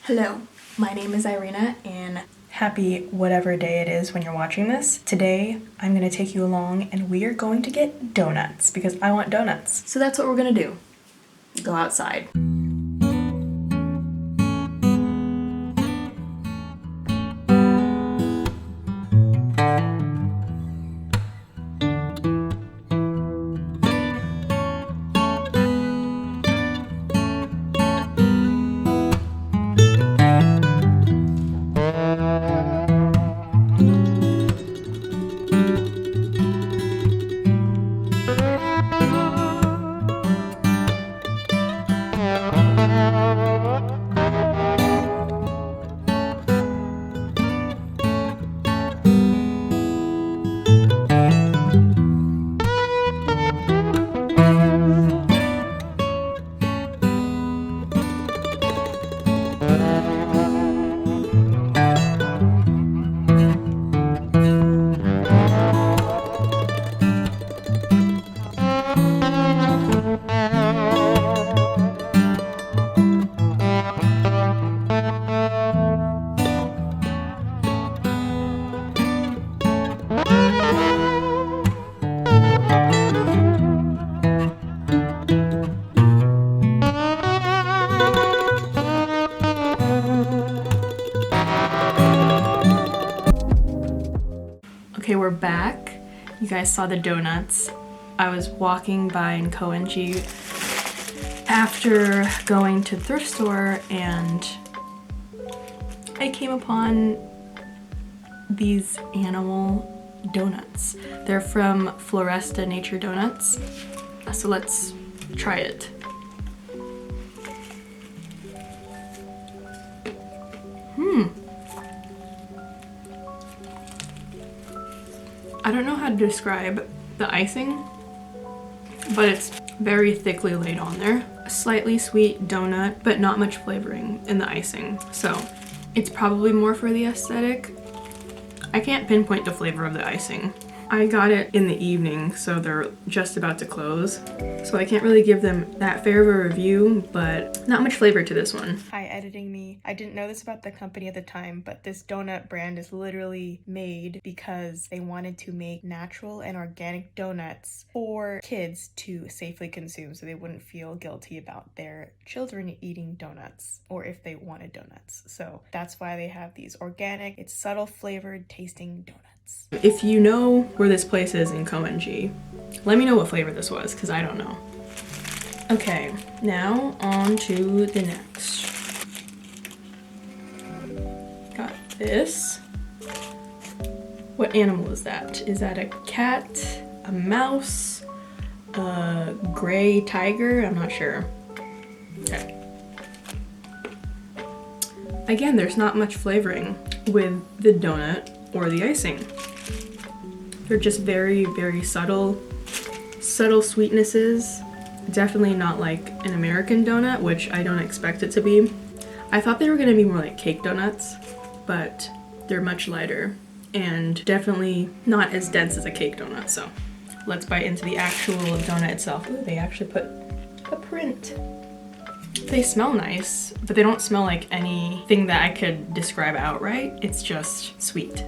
Hello, my name is Irina and happy whatever day it is when you're watching this. Today, I'm gonna take you along and we are going to get donuts because I want donuts. So that's what we're gonna do. Go outside. Okay, we're back. You guys saw the donuts. I was walking by in Koenji after going to the thrift store and I came upon these animal donuts. They're from Floresta Nature Donuts. So let's try it. I don't know how to describe the icing, but it's very thickly laid on there. A slightly sweet donut, but not much flavoring in the icing. So it's probably more for the aesthetic. I can't pinpoint the flavor of the icing. I got it in the evening, so they're just about to close. So I can't really give them that fair of a review, but not much flavor to this one. Hi, editing me. I didn't know this about the company at the time, but this donut brand is literally made because they wanted to make natural and organic donuts for kids to safely consume so they wouldn't feel guilty about their children eating donuts or if they wanted donuts. So that's why they have these organic, it's subtle flavored tasting donuts. If you know where this place is in Koenji, let me know what flavor this was, because I don't know. Okay, now on to the next. Got this. What animal is that? Is that a cat, a mouse, a gray tiger? I'm not sure. Okay. Again, there's not much flavoring with the donut or the icing. They're just very, very subtle sweetnesses. Definitely not like an American donut, which I don't expect it to be. I thought they were gonna be more like cake donuts, but they're much lighter and definitely not as dense as a cake donut. So let's bite into the actual donut itself. Ooh, they actually put a print. They smell nice, but they don't smell like anything that I could describe outright. It's just sweet.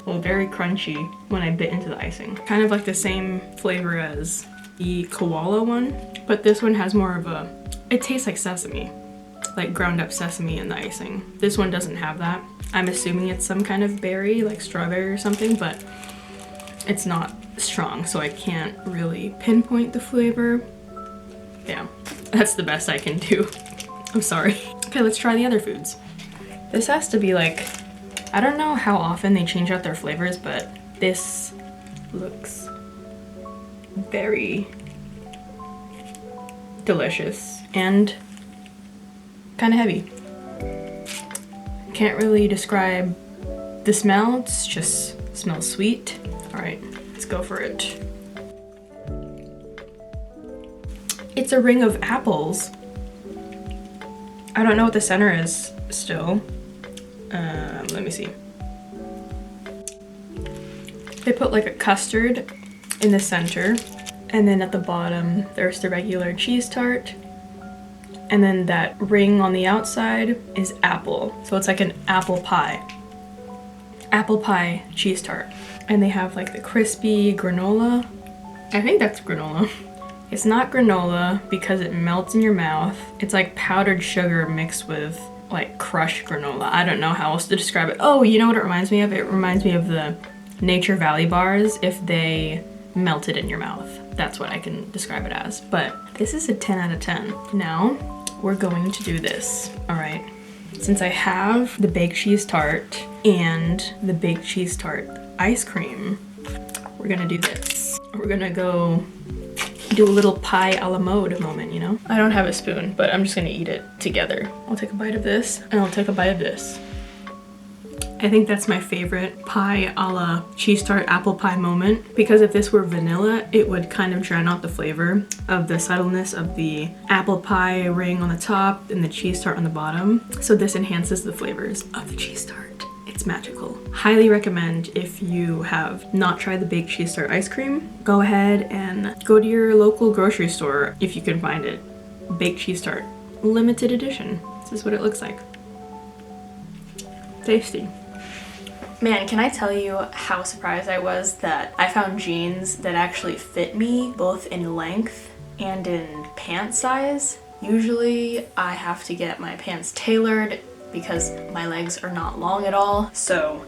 Well, very crunchy when I bit into the icing. Kind of like the same flavor as the koala one, but this one has more of a, it tastes like sesame, like ground up sesame in the icing. This one doesn't have that. I'm assuming it's some kind of berry, like strawberry or something, but it's not strong, so I can't really pinpoint the flavor. Yeah, that's the best I can do. I'm sorry. Okay, let's try the other foods. This has to be like, I don't know how often they change out their flavors, but this looks very delicious and kind of heavy. Can't really describe the smell, it's just smells sweet. All right, let's go for it. It's a ring of apples. I don't know what the center is still. Let me see. They put like a custard in the center, and then at the bottom there's the regular cheese tart, And then that ring on the outside is apple. So it's like an apple pie. Apple pie cheese tart. And they have like the crispy granola. I think that's granola. It's not granola because it melts in your mouth. It's like powdered sugar mixed with like crushed granola. I don't know how else to describe it. Oh, you know what it reminds me of? It reminds me of the Nature Valley bars if they melted in your mouth. That's what I can describe it as. But this is a 10 out of 10. Now we're going to do this, all right? Since I have the baked cheese tart and the baked cheese tart ice cream, we're gonna do this. We're gonna go do a little pie a la mode moment, you know? I don't have a spoon, but I'm just gonna eat it together. I'll take a bite of this, and I'll take a bite of this. I think that's my favorite pie a la cheese tart apple pie moment, because if this were vanilla, it would kind of drown out the flavor of the subtleness of the apple pie ring on the top and the cheese tart on the bottom. So this enhances the flavors of the cheese tart. It's magical. Highly recommend if you have not tried the baked cheese tart ice cream, go ahead and go to your local grocery store if you can find it. Baked cheese tart, limited edition. This is what it looks like. Tasty. Man, can I tell you how surprised I was that I found jeans that actually fit me both in length and in pant size. Usually I have to get my pants tailored because my legs are not long at all. So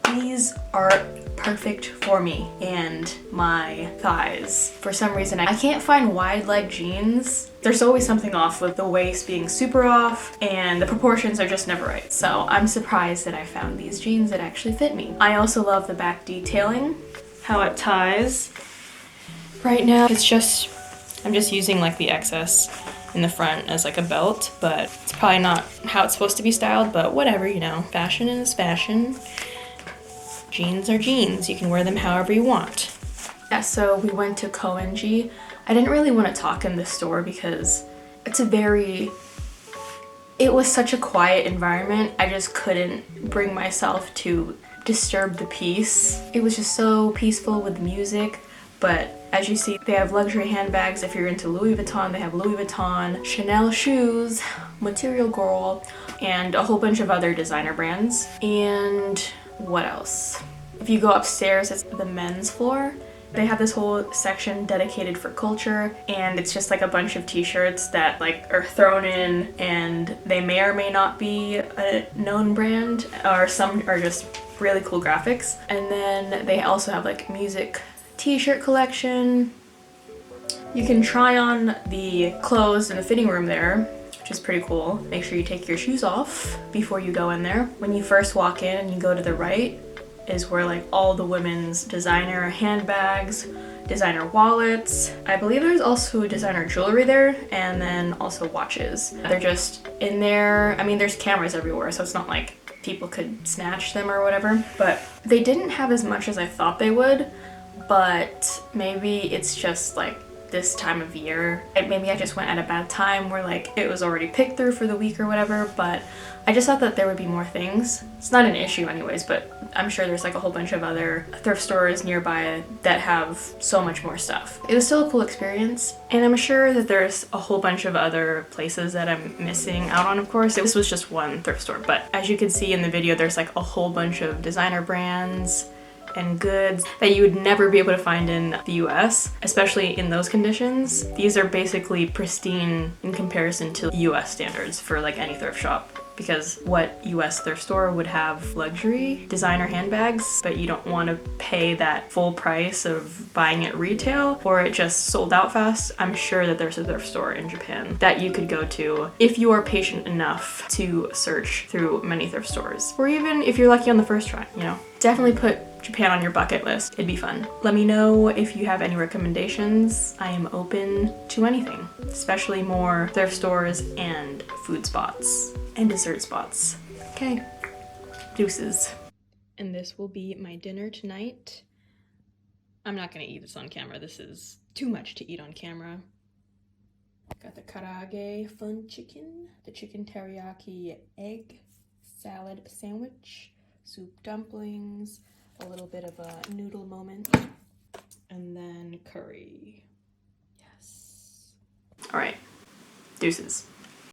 these are perfect for me and my thighs. For some reason, I can't find wide leg jeans. There's always something off with the waist being super off and the proportions are just never right. So I'm surprised that I found these jeans that actually fit me. I also love the back detailing, how it ties. Right now, I'm just using like the excess in the front as like a belt, but it's probably not how it's supposed to be styled, but whatever, you know. Fashion is fashion. Jeans are jeans. You can wear them however you want. Yeah, so we went to Koenji. I didn't really want to talk in the store because it was such a quiet environment. I just couldn't bring myself to disturb the peace. It was just so peaceful with music, but as you see, they have luxury handbags. If you're into Louis Vuitton, they have Louis Vuitton, Chanel shoes, Material Girl, and a whole bunch of other designer brands. And what else? If you go upstairs, it's the men's floor. They have this whole section dedicated for culture, and it's just like a bunch of t-shirts that like are thrown in, and they may or may not be a known brand, or some are just really cool graphics. And then they also have like music t-shirt collection. You can try on the clothes in the fitting room there, which is pretty cool. Make sure you take your shoes off before you go in there. When you first walk in and you go to the right is where like all the women's designer handbags, designer wallets. I believe there's also designer jewelry there, and then also watches. They're just in there. I mean, there's cameras everywhere, so it's not like people could snatch them or whatever, but they didn't have as much as I thought they would. But maybe it's just like this time of year. Maybe I just went at a bad time where like it was already picked through for the week or whatever, but I just thought that there would be more things. It's not an issue anyways, but I'm sure there's like a whole bunch of other thrift stores nearby that have so much more stuff. It was still a cool experience, and I'm sure that there's a whole bunch of other places that I'm missing out on, of course. This was just one thrift store, but as you can see in the video, there's like a whole bunch of designer brands and goods that you would never be able to find in the US, especially in those conditions. These are basically pristine in comparison to US standards for like any thrift shop, because what US thrift store would have luxury designer handbags, but you don't want to pay that full price of buying it retail or it just sold out fast. I'm sure that there's a thrift store in Japan that you could go to if you are patient enough to search through many thrift stores, or even if you're lucky on the first try, you know. Definitely put Japan on your bucket list. It'd be fun. Let me know if you have any recommendations. I am open to anything, especially more thrift stores and food spots and dessert spots. Okay, deuces. And this will be my dinner tonight. I'm not gonna eat this on camera. This is too much to eat on camera. Got the karaage fun chicken, the chicken teriyaki egg salad sandwich, soup dumplings, a little bit of a noodle moment, and then curry. Yes. All right, deuces.